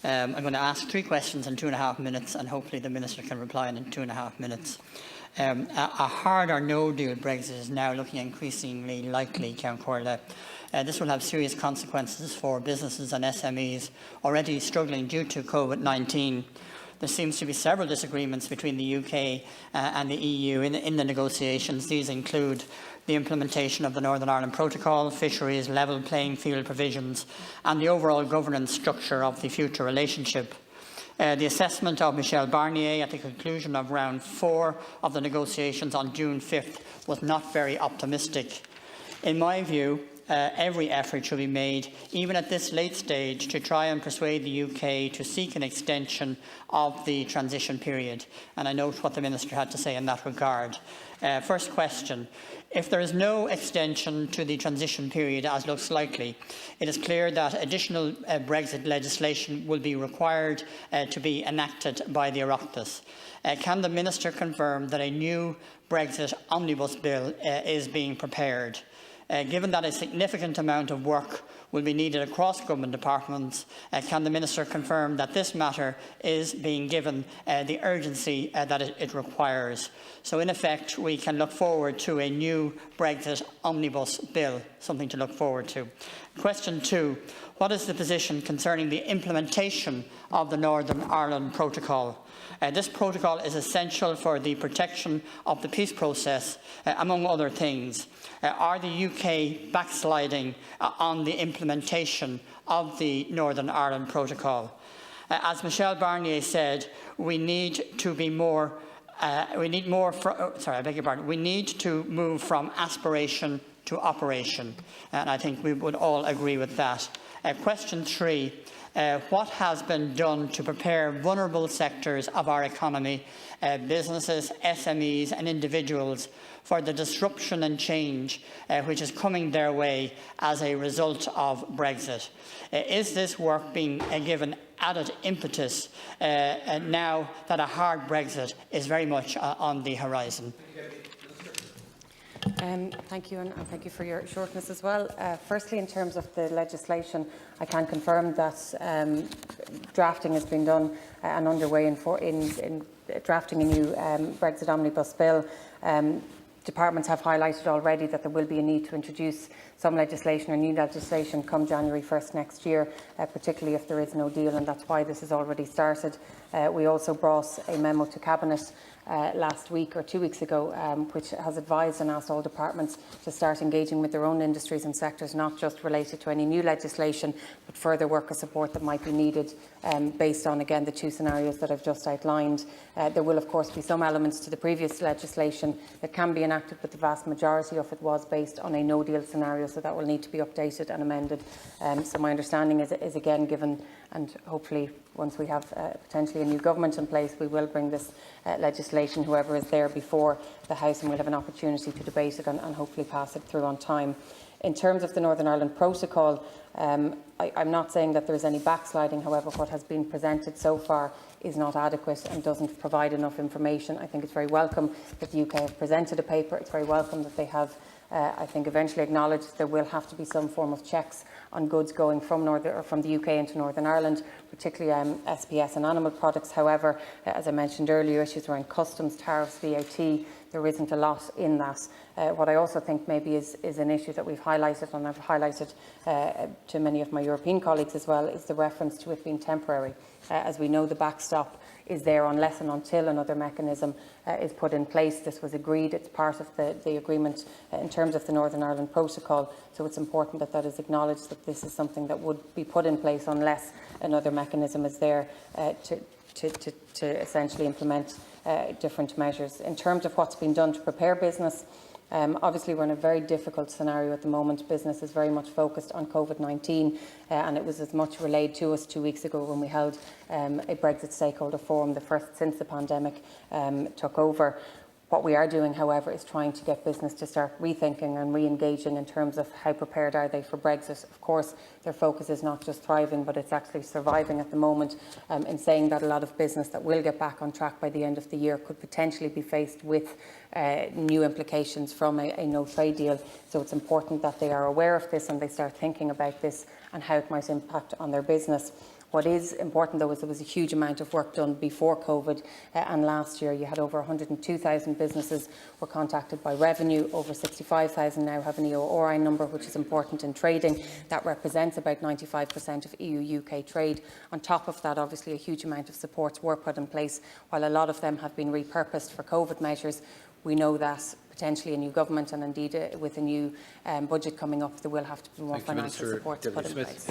I'm going to ask 3 questions in 2.5 minutes, and hopefully the Minister can reply in 2.5 minutes. A hard or no deal Brexit is now looking increasingly likely, Count Corley. This will have serious consequences for businesses and SMEs already struggling due to COVID-19. There seems to be several disagreements between the UK and the EU in the negotiations. These include the implementation of the Northern Ireland Protocol, fisheries, level playing field provisions, and the overall governance structure of the future relationship. The assessment of Michel Barnier at the conclusion of round 4 of the negotiations on June 5th was not very optimistic. In my view, every effort should be made, even at this late stage, to try and persuade the UK to seek an extension of the transition period. And I note what the Minister had to say in that regard. First question. If there is no extension to the transition period, as looks likely, it is clear that additional Brexit legislation will be required to be enacted by the Oireachtas. Can the Minister confirm that a new Brexit omnibus bill is being prepared? Given that a significant amount of work will be needed across government departments, can the Minister confirm that this matter is being given the urgency that it requires? So, in effect, we can look forward to a new Brexit omnibus bill, something to look forward to. Question 2. What is the position concerning the implementation of the Northern Ireland Protocol? This protocol is essential for the protection of the peace process, among other things. Are the UK backsliding on the implementation of the Northern Ireland Protocol? As Michel Barnier said, we need to be more. We need to move from aspiration to operation, and I think we would all agree with that. Question 3. What has been done to prepare vulnerable sectors of our economy, businesses, SMEs and individuals, for the disruption and change which is coming their way as a result of Brexit? Is this work being given added impetus now that a hard Brexit is very much on the horizon? Thank you, and thank you for your shortness as well. Firstly, in terms of the legislation, I can confirm that drafting has been done and underway in drafting a new Brexit omnibus bill. Departments have highlighted already that there will be a need to introduce some legislation or new legislation come January 1st next year, particularly if there is no deal, and that's why this has already started. We also brought a memo to Cabinet last week or 2 weeks ago, which has advised and asked all departments to start engaging with their own industries and sectors, not just related to any new legislation, but further worker support that might be needed based on, again, the 2 scenarios that I've just outlined. There will, of course, be some elements to the previous legislation that can be enacted, but the vast majority of it was based on a no-deal scenario, so that will need to be updated and amended. So my understanding is again given, and hopefully once we have potentially a new government in place, we will bring this legislation, whoever is there, before the House, and we'll have an opportunity to debate it and hopefully pass it through on time. In terms of the Northern Ireland Protocol, I'm not saying that there is any backsliding. However, what has been presented so far is not adequate and doesn't provide enough information. I think it's very welcome that the UK have presented a paper. It's very welcome that they have, I think, eventually acknowledged there will have to be some form of checks on goods going from the UK into Northern Ireland, particularly SPS and animal products. However, as I mentioned earlier, issues around customs, tariffs, VAT, there isn't a lot in that. What I also think maybe is an issue that we've highlighted, and I've highlighted to many of my European colleagues as well, is the reference to it being temporary. As we know, the backstop is there unless and until another mechanism is put in place. This was agreed. It's part of the agreement in terms of the Northern Ireland Protocol. So it's important that that is acknowledged, that this is something that would be put in place unless another mechanism is there to essentially implement different measures. In terms of what's been done to prepare business, obviously we're in a very difficult scenario at the moment. Business is very much focused on COVID-19 and it was as much relayed to us 2 weeks ago when we held a Brexit stakeholder forum, the first since the pandemic took over. What we are doing, however, is trying to get business to start rethinking and re-engaging in terms of how prepared are they for Brexit. Of course, their focus is not just thriving, but it's actually surviving at the moment. In saying that, a lot of business that will get back on track by the end of the year could potentially be faced with new implications from a no-trade deal. So it's important that they are aware of this and they start thinking about this and how it might impact on their business. What is important, though, is there was a huge amount of work done before COVID, and last year you had over 102,000 businesses were contacted by revenue, over 65,000 now have an EORI number, which is important in trading. That represents about 95% of EU-UK trade. On top of that, obviously, a huge amount of supports were put in place. While a lot of them have been repurposed for COVID measures, we know that potentially a new government and indeed with a new budget coming up, there will have to be more financial support put in place.